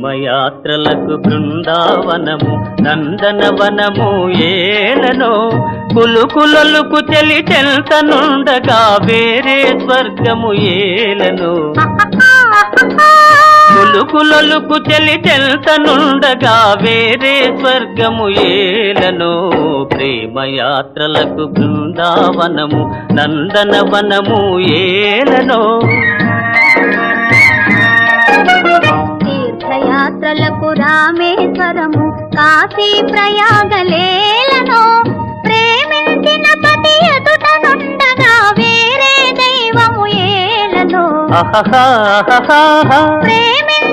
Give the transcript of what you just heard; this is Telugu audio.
ప్రేమయాత్రలకు బృందావనము నందనవనము ఏలనో కులుకులొలుకు చెలి చెల్తనుండగా వేరే స్వర్గము ఏలనో కులుకులొలుకు చెలి చెల్తనుండగా వేరే స్వర్గము ఏలనో ప్రేమయాత్రలకు బృందావనము నందనవనము ఏలనో తీర్థయాత్రలకు రామేశ్వరము కాశీ ప్రయాగలేలనో ప్రేమించిన పతి ఎదుట నుండగా వేరే దైవము ఏలనో ప్రేమించిన